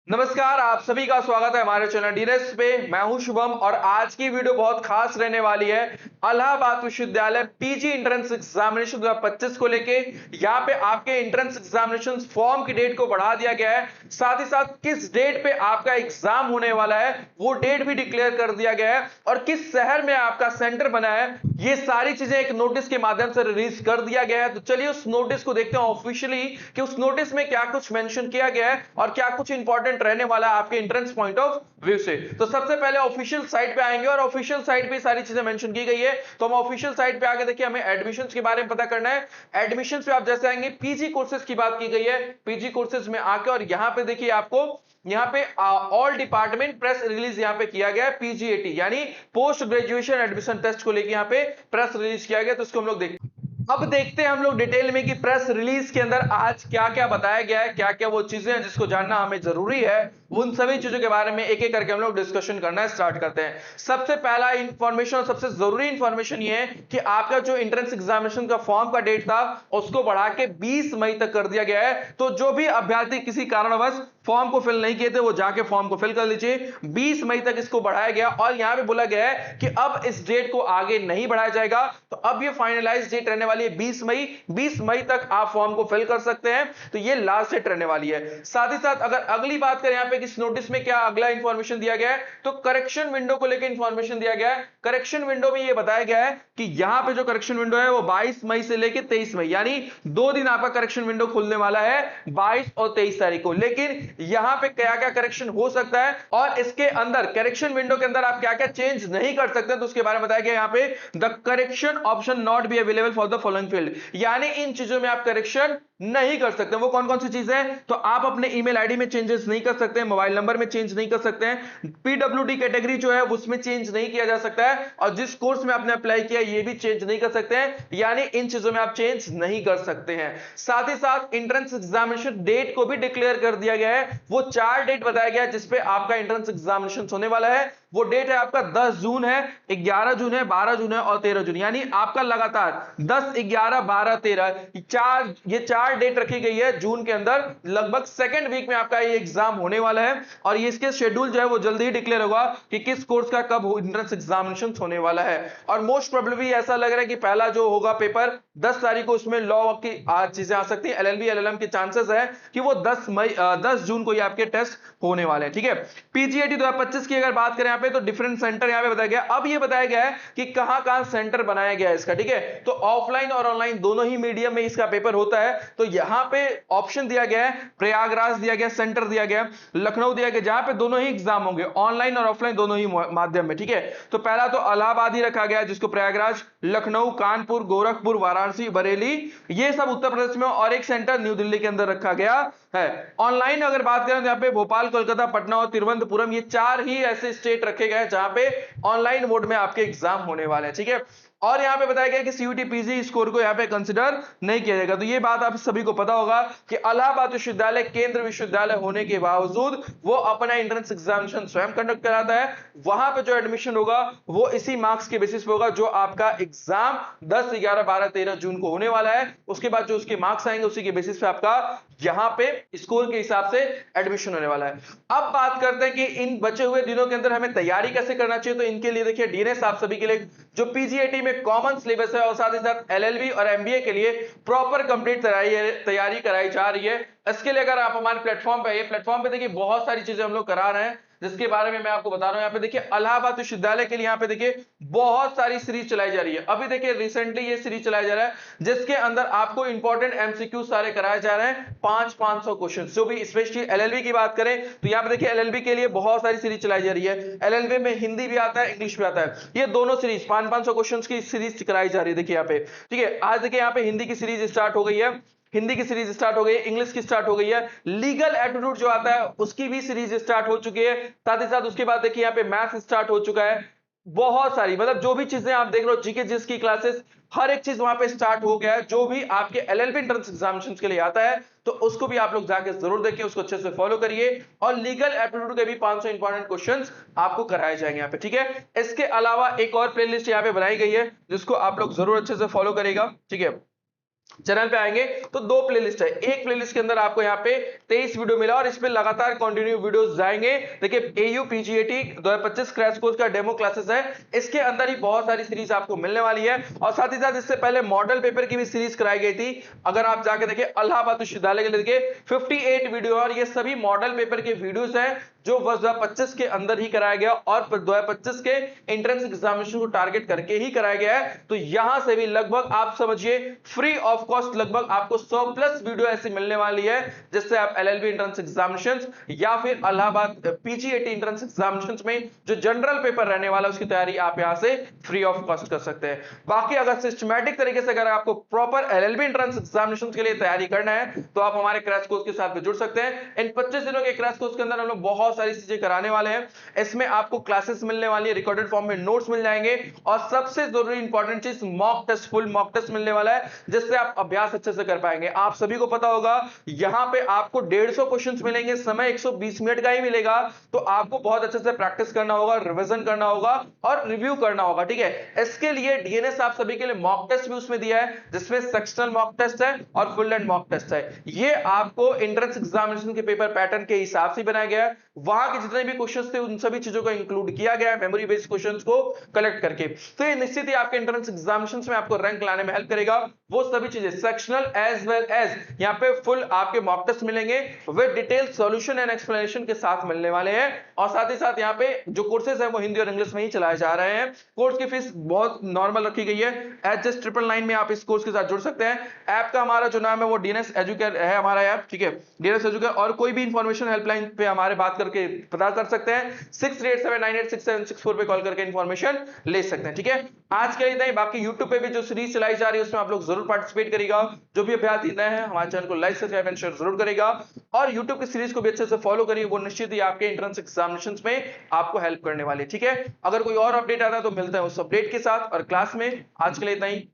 नमस्कार, आप सभी का स्वागत है हमारे चैनल डीनेस पे। मैं हूं शुभम और आज की वीडियो बहुत खास रहने वाली है। इलाहाबाद विश्वविद्यालय पीजी एंट्रेंस एग्जामिनेशन 2025 को लेके यहाँ पे आपके एंट्रेंस एग्जामिनेशन फॉर्म की डेट को बढ़ा दिया गया है। साथ ही साथ किस डेट पे आपका एग्जाम होने वाला है वो डेट भी डिक्लेयर कर दिया गया है और किस शहर में आपका सेंटर बना है ये सारी चीजें एक नोटिस के माध्यम से रिलीज कर दिया गया है। तो चलिए उस नोटिस को देखते हैं ऑफिशियली कि उस नोटिस में क्या कुछ मेंशन किया गया है और क्या कुछ इंपॉर्टेंट रहने वाला है आपके एंट्रेंस पॉइंट ऑफ व्यू से। तो सबसे पहले ऑफिशियल साइट पे आएंगे और ऑफिशियल साइट पे सारी चीजें मेंशन की गई है। तो हम ऑफिशियल साइट पे आगे देखिए, हमें एडमिशंस के बारे में पता करना है। एडमिशंस पे आप जैसे आएंगे, पीजी कोर्सेज की बात की गई है। पीजी कोर्सेज में आके और यहां पे देखिए आपको यहां पे ऑल डिपार्टमेंट प्रेस रिलीज यहां पे किया गया है। पीजीएटी यानी पोस्ट ग्रेजुएशन एडमिशन टेस्ट को लेकर यहां पे प्रेस रिलीज किया गया। तो इसको हम लोग देखते हैं। अब देखते हैं हम लोग डिटेल में कि प्रेस रिलीज के अंदर आज क्या क्या बताया गया है, क्या क्या वो चीजें हैं जिसको जानना हमें जरूरी है। उन सभी चीजों के बारे में एक एक करके हम लोग डिस्कशन करना स्टार्ट करते हैं। सबसे पहला इंफॉर्मेशन और सबसे जरूरी इंफॉर्मेशन ये है कि आपका जो एंट्रेंस एग्जामिनेशन का फॉर्म का डेट था उसको बढ़ा के 20 मई तक कर दिया गया है। तो जो भी अभ्यर्थी किसी कारणवश फॉर्म को फिल नहीं किए थे वो जाके फॉर्म को फिल कर लीजिए। 20 मई तक इसको बढ़ाया गया और यहां पे बोला गया है कि अब इस डेट को आगे नहीं बढ़ाया जाएगा। तो अब ये फाइनलाइज डेट रहने वाली है 20 मई। 20 मई तक आप फॉर्म को फिल कर सकते हैं। तो ये लास्ट डेट रहने वाली है। साथ ही साथ अगर अगली बात करें यहां पे किस नोटिस में क्या अगला इंफॉर्मेशन दिया गया है, तो करेक्शन विंडो को लेकर इंफॉर्मेशन दिया गया है। करेक्शन विंडो में ये बताया गया है कि यहां पे जो करेक्शन विंडो है वो 22 मई से लेकर 23 मई यानी 2 दिन आपका करेक्शन विंडो खुलने वाला है, 22 और 23 तारीख को। लेकिन यहां पे क्या क्या करेक्शन हो सकता है और इसके अंदर करेक्शन विंडो के अंदर आप क्या क्या चेंज नहीं कर सकते, तो उसके बारे में बताया गया यहां पे the correction epsilon not be available for the following field, यानी इन चीजों में आप करेक्शन नहीं कर सकते। वो कौन कौन सी चीज है, तो आप अपने ईमेल आईडी में चेंजेस नहीं कर सकते, मोबाइल नंबर में चेंज नहीं कर सकते हैं, पीडब्ल्यूडी कैटेगरी जो है उसमें चेंज नहीं किया जा सकता है और जिस कोर्स में आपने अप्लाई किया ये भी चेंज नहीं कर सकते हैं, यानी इन चीजों में आप चेंज नहीं कर सकते हैं। साथ ही साथ एंट्रेंस एग्जामिनेशन डेट को भी डिक्लेयर कर दिया गया है। वो 4 डेट बताया गया है जिसपे आपका एंट्रेंस एग्जामिनेशन होने वाला है। वो डेट है आपका 10 जून है, 11 जून है, 12 जून है और 13 जून, यानी आपका लगातार 10, 11, 12, 13 ये चार डेट रखी गई है जून के अंदर। लगभग सेकंड वीक में आपका ये एग्जाम होने वाला है और ये इसके शेड्यूल जो है वो जल्दी ही डिक्लेयर होगा कि किस कोर्स का कब एंट्रेंस एग्जामिनेशन होने वाला है। और मोस्ट प्रोबेबली ऐसा लग रहा है कि पहला जो होगा पेपर 10 तारीख को, उसमें लॉ की चीजें आ सकती है, एलएलबी एलएलएम के चांसेस है कि वो 10 जून को ये आपके टेस्ट होने वाले हैं। ठीक है, पीजीएटी 2025 की अगर बात करें यहाँ पे, तो डिफरेंट सेंटर यहाँ पे बताया गया। अब ये बताया गया है कि कहां कहां सेंटर बनाया गया है इसका। ठीक है, तो ऑफलाइन और ऑनलाइन दोनों ही मीडियम में इसका पेपर होता है। तो यहां पे ऑप्शन दिया गया है, प्रयागराज दिया गया, सेंटर दिया गया, लखनऊ दिया गया, जहां पे दोनों ही एग्जाम होंगे, ऑनलाइन और ऑफलाइन दोनों ही माध्यम में। ठीक है, तो पहला तो इलाहाबाद ही रखा गया है जिसको प्रयागराज, लखनऊ, कानपुर, गोरखपुर, वाराणसी, बरेली, ये सब उत्तर प्रदेश में, और एक सेंटर न्यू दिल्ली के अंदर रखा गया है। ऑनलाइन अगर बात करें तो यहाँ पे भोपाल, कोलकाता, पटना और तिरुवनंतपुरम, ये 4 ही ऐसे स्टेट रखे गए हैं जहां पे ऑनलाइन मोड में आपके एग्जाम होने वाले हैं। ठीक है, और यहां पे बताया गया कि सीयूटी पीजी स्कोर को यहां पे कंसीडर नहीं किया जाएगा। तो ये बात आप सभी को पता होगा कि इलाहाबाद विश्वविद्यालय केंद्र विश्वविद्यालय होने के बावजूद वो अपना एंट्रेंस एग्जामिनेशन स्वयं कंडक्ट कराता है। वहां पे जो एडमिशन होगा वो इसी मार्क्स के बेसिस पे होगा जो आपका एग्जाम 10, 11, 12, 13 जून को होने वाला है। उसके बाद जो उसके मार्क्स आएंगे उसी के बेसिस पे आपका यहां पे स्कोर के हिसाब से एडमिशन होने वाला है। अब बात करते हैं कि इन बचे हुए दिनों के अंदर हमें तैयारी कैसे करना चाहिए। तो इनके लिए देखिए, डीएनएस आप सभी के लिए जो पीजीएटी में कॉमन सिलेबस है और साथ ही साथ एलएलबी और एमबीए के लिए प्रॉपर कंप्लीट तैयारी कराई जा रही है। इसके लिए अगर आप हमारे प्लेटफॉर्म पे, ये प्लेटफॉर्म पे देखिए बहुत सारी चीजें हम लोग करा रहे हैं जिसके बारे में मैं आपको बता रहा हूं। यहाँ पे देखिए इलाहाबाद विश्वविद्यालय के लिए यहाँ पे देखिए बहुत सारी सीरीज चलाई जा रही है। अभी देखिए रिसेंटली ये सीरीज चलाया जा रहा है जिसके अंदर आपको इंपॉर्टेंट एमसीक्यू सारे कराए जा रहे हैं, 500 क्वेश्चन। जो भी स्पेशली एलएलबी की बात करें तो यहाँ पे देखिए एलएलबी के लिए बहुत सारी सीरीज चलाई जा रही है। एलएलबी में हिंदी भी आता है, इंग्लिश भी आता है, ये दोनों सीरीज 500 क्वेश्चन की सीरीज कराई जा रही है। देखिए यहाँ पे, ठीक है, आज देखिए यहाँ पे हिंदी की सीरीज स्टार्ट हो गई है, हिंदी की सीरीज स्टार्ट हो गई है, इंग्लिश की स्टार्ट हो गई है, लीगल एप्टीट्यूड जो आता है उसकी भी सीरीज स्टार्ट हो चुकी है। साथ ही साथ उसके बाद देखिए यहाँ पे मैथ स्टार्ट हो चुका है। बहुत सारी, मतलब जो भी चीजें आप देख रहे हो, जीके जिस की क्लासेस, हर एक चीज वहां पे स्टार्ट हो गया है जो भी आपके एलएलबी एंट्रेंस एग्जामिनेशंस के लिए आता है। तो उसको भी आप लोग जाके जरूर देखिए, उसको अच्छे से फॉलो करिए और लीगल एप्टीट्यूड के भी 500 इंपॉर्टेंट क्वेश्चंस आपको कराए जाएंगे यहाँ पे। ठीक है, इसके अलावा एक और प्लेलिस्ट यहाँ पे बनाई गई है जिसको आप लोग जरूर अच्छे से फॉलो करेगा। ठीक है, चैनल पे आएंगे तो दो प्लेलिस्ट है, एक प्लेलिस्ट के अंदर आपको यहाँ पे 23 वीडियो मिला और इस पे लगातार कंटिन्यू वीडियोस जाएंगे। देखिए एयू पीजीएटी 2025 क्रैश कोर्स का डेमो क्लासेस है, इसके अंदर ही बहुत सारी सीरीज आपको मिलने वाली है और साथ ही साथ इससे पहले मॉडल पेपर की भी सीरीज कराई गई थी। अगर आप जाके देखिए इलाहाबाद विश्वविद्यालय के लिए देखिए 58 वीडियो और ये सभी मॉडल पेपर के वीडियोस हैं जो वर्ष 2025 के अंदर ही कराया गया और 2025 के एंट्रेंस एग्जामिनेशन को टारगेट करके ही कराया गया है। तो यहां से भी लगभग आप समझिए फ्री ऑफ कॉस्ट लगभग आपको 100 प्लस वीडियो ऐसी मिलने वाली है जिससे आप एलएलबी एंट्रेंस एग्जामिनेशंस या फिर इलाहाबाद पीजीएटी एंट्रेंस एग्जामिनेशंस में जो जनरल पेपर रहने वाला है उसकी तैयारी आप यहां से फ्री ऑफ कॉस्ट कर सकते हैं। बाकी अगर सिस्टमैटिक तरीके से अगर आपको प्रॉपर एलएलबी एंट्रेंस एग्जामिनेशंस के लिए तैयारी करना है तो आप हमारे क्रैश कोर्स के साथ भी जुड़ सकते हैं। इन 25 दिनों के क्रैश कोर्स के अंदर हम लोग बहुत सारी चीजें कराने वाले हैं। इसमें आपको क्लासेस मिलने वाली है, रिकॉर्डेड फॉर्म में नोट्स मिल जाएंगे और सबसे जरूरी इंपॉर्टेंट चीज mock test, full mock test मिलने वाला है जिससे आप अभ्यास अच्छे से कर पाएंगे। आप सभी को पता होगा यहां पे आपको 150 क्वेश्चंस मिलेंगे, समय 120 मिनट का ही मिलेगा, तो आपको बहुत अच्छे से प्रैक्टिस करना होगा, रिवीजन करना होगा और रिव्यू करना होगा। ठीक है, इसके लिए डीएनएस आप सभी के लिए मॉक टेस्ट भी उसमें दिया है जिसमें सेक्शनल मॉक टेस्ट है और फुल एंड मॉक टेस्ट है। ये आपको एंट्रेंस एग्जामिनेशन के पेपर पैटर्न के हिसाब से बनाया गया है, वहां के जितने भी क्वेश्चंस थे उन सभी चीजों को इंक्लूड किया गया है मेमोरी बेस्ड क्वेश्चंस को कलेक्ट करके। तो ये निश्चित ही आपके एंट्रेंस एग्जामिनेशंस में आपको रैंक लाने में हेल्प करेगा। वो सभी चीजें सेक्शनल एज वेल एज यहाँ पे फुल आपके मॉक टेस्ट मिलेंगे with detail solution and explanation के साथ मिलने वाले हैं और साथ ही साथ यहाँ पे जो कोर्सेज है वो हिंदी और इंग्लिश में ही चलाए जा रहे हैं। कोर्स की फीस बहुत नॉर्मल रखी गई है, एज जस्ट 999 में आप इस कोर्स के साथ जुड़ सकते हैं। ऐप का हमारा जो नाम है वो डीएनएस एजुकेयर है हमारा ऐप। ठीक है, डीएनएस एजुकेयर और कोई भी इंफॉर्मेशन हेल्पलाइन पे हमारे बात करके पता कर सकते हैं, 6387986764 पे कॉल करके इंफॉर्मेशन ले सकते हैं। ठीक है, आज के लिए इतना ही। बाकी यूट्यूब पे भी जो सीरीज चलाई जा रही है उसमें आप लोग जरूर पार्टिसिपेट करेगा। जो भी अभ्यर्थी नए हैं हमारे चैनल को लाइक सब्सक्राइब एंड शेयर जरूर करेगा और यूट्यूब की सीरीज को भी अच्छे से फॉलो करिए, वो निश्चित ही आपके एंट्रेंस एग्जामिनेशंस में आपको हेल्प करने वाली है। ठीक है, अगर कोई और अपडेट आता है तो मिलते हैं उस अपडेट के साथ और क्लास में। आज के लिए इतना ही।